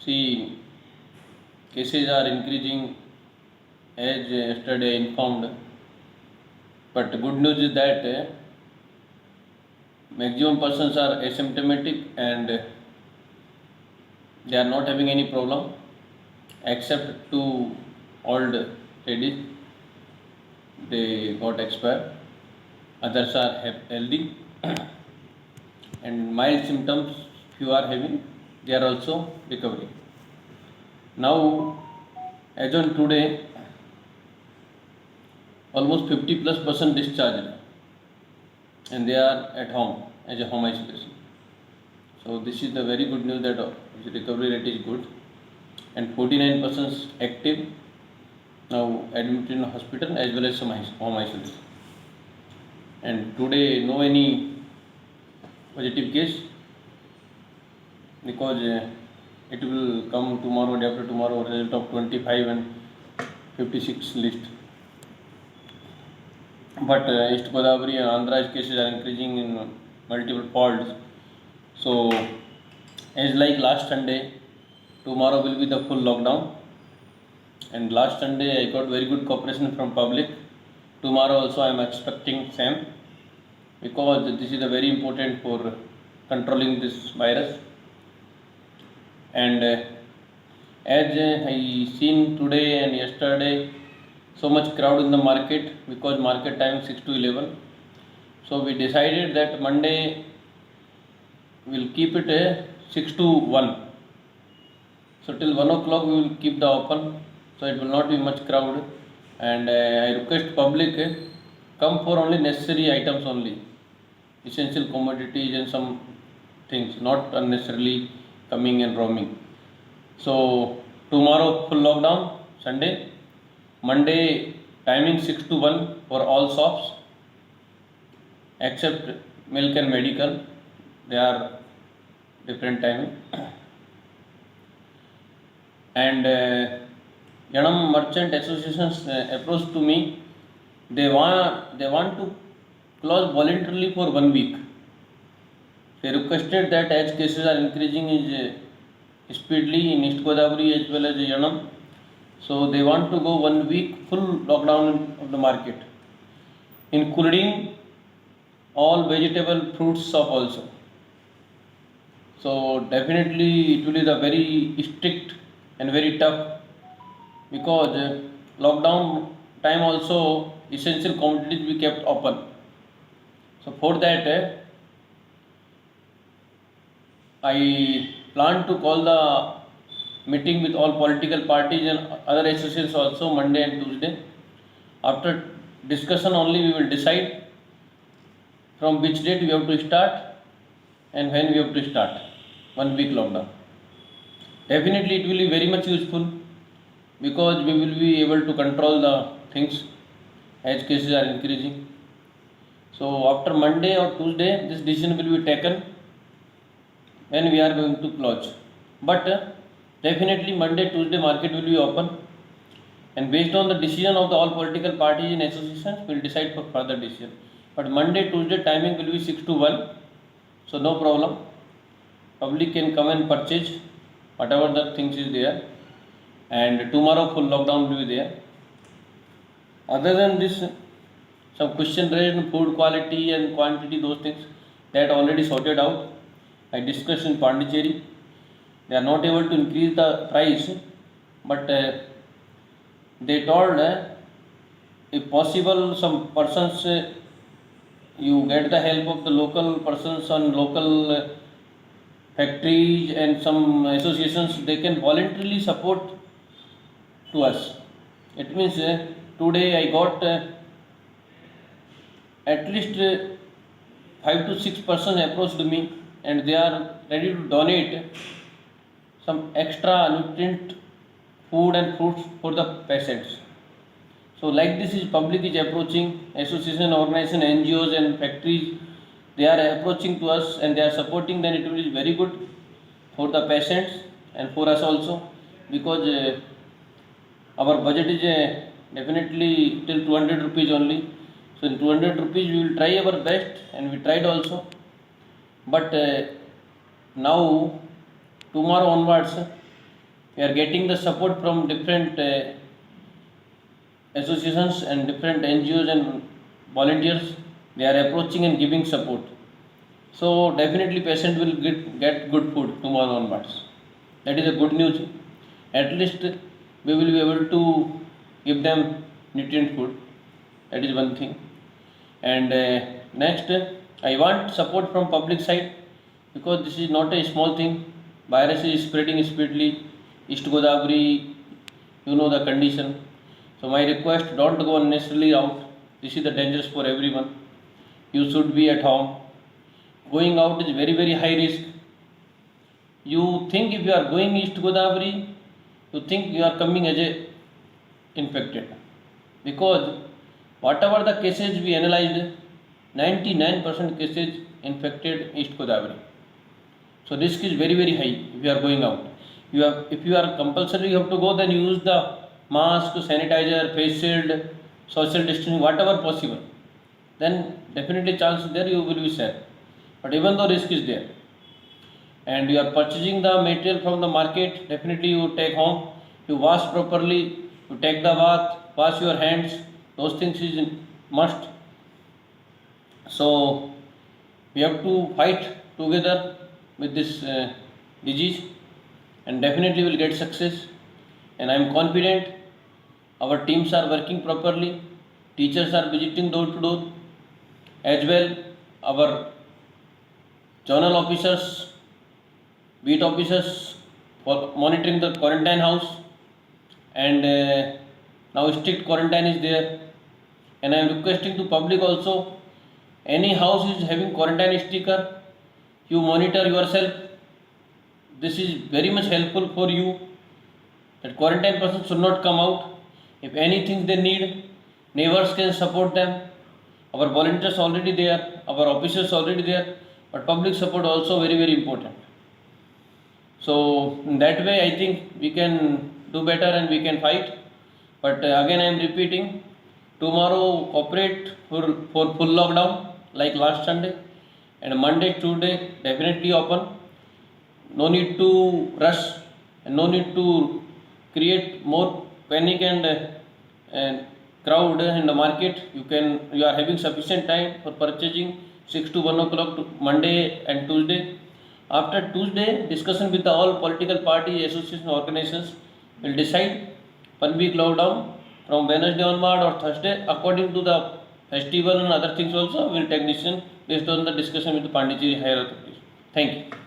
See, cases are increasing as yesterday informed, but the good news is that maximum persons are asymptomatic and they are not having any problem except two old ladies, they got expired, others are healthy and mild symptoms few are having, they are also recovering. Now, as on today, almost 50+% discharged and they are at home as a home isolation. So this is the very good news that the recovery rate is good and 49% active now admitted in hospital as well as some home isolation. And today no any positive case because it will come tomorrow, day after tomorrow, result of 25 and 56 list. But East Godavari and Andhra's cases are increasing in multiple folds. So, as like last Sunday, tomorrow will be the full lockdown. And last Sunday I got very good cooperation from public. Tomorrow also I am expecting same because this is a very important for controlling this virus. And as I seen today and yesterday, so much crowd in the market because market time 6 to 11. So we decided that Monday we'll keep it 6 to 1. So till 1 o'clock we will keep the open. So it will not be much crowd. And I request public come for only necessary items only, essential commodities and some things, not unnecessarily coming and roaming. So tomorrow full lockdown, Sunday. Monday timing 6 to 1 for all shops except milk and medical, they are different timing. And Yanam Merchant Associations approached to me, they want to close voluntarily for 1 week. They requested that as cases are increasing speedily in East Godavari as well as Yanam, so they want to go 1 week full lockdown of the market, including all vegetable fruits shop also. So definitely it will be the very strict and very tough because lockdown time also essential commodities be kept open. So for that I plan to call the meeting with all political parties and other associations also Monday and Tuesday. After discussion only we will decide from which date we have to start and when we have to start 1 week lockdown. Definitely it will be very much useful because we will be able to control the things as cases are increasing. So after Monday or Tuesday this decision will be taken when we are going to close. But definitely Monday, Tuesday market will be open and based on the decision of the all political parties and associations we will decide for further decision. But Monday, Tuesday timing will be 6 to 1. So no problem. Public can come and purchase whatever the things is there. And tomorrow full lockdown will be there. Other than this, some question raised in food quality and quantity, those things that already sorted out. I discussed in Pondicherry. They are not able to increase the price, but they told if possible some persons you get the help of the local persons on local factories and some associations, they can voluntarily support to us. It means today I got at least 5 to 6 persons approached me and they are ready to donate some extra nutrient food and fruits for the patients. So like this is public is approaching, association, organization, NGOs and factories, they are approaching to us and they are supporting, then it will be very good for the patients and for us also because our budget is definitely till 200 rupees only. So in 200 rupees we will try our best and we tried also. But now tomorrow onwards We are getting the support from different associations and different NGOs and volunteers. They are approaching and giving support. So definitely patient will get good food tomorrow onwards. That is a good news. At least we will be able to give them nutrient food. That is one thing. And next, I want support from public side, because this is not a small thing. Virus is spreading speedily. East Godavari, you know the condition. So my request, don't go unnecessarily out. This is the dangerous for everyone. You should be at home. Going out is very high risk. You think if you are going East Godavari, you think you are coming as a infected, because whatever the cases we analyzed, 99% cases infected East Godavari. So risk is very high if you are going out. If you are compulsory you have to go, then use the mask, sanitizer, face shield, social distancing, whatever possible. Then definitely chance is there you will be safe. But even though risk is there, and you are purchasing the material from the market, definitely you take home, you wash properly, you take the bath, wash your hands. Those things is must. So we have to fight together with this disease, and definitely will get success. And I am confident our teams are working properly. Teachers are visiting door to door as well. Our zonal officers, beat officers for monitoring the quarantine house, and now strict quarantine is there. And I am requesting to public also, any house is having quarantine sticker, you monitor yourself. This is very much helpful for you, that quarantine person should not come out. If anything they need, neighbors can support them. Our volunteers already there, our officers already there, but public support also very important. So in that way I think we can do better and we can fight. But again I am repeating, tomorrow operate for full lockdown like last Sunday, and Monday, Tuesday definitely open. No need to rush and no need to create more panic and crowd in the market. You are having sufficient time for purchasing 6 to 1 o'clock to Monday and Tuesday. After Tuesday, discussion with the all political party, association, organizations will decide 1 week lockdown from Wednesday onward or Thursday, according to the festival and other things also. We will take decision based on the discussion with the Pondicherry higher authorities. Thank you.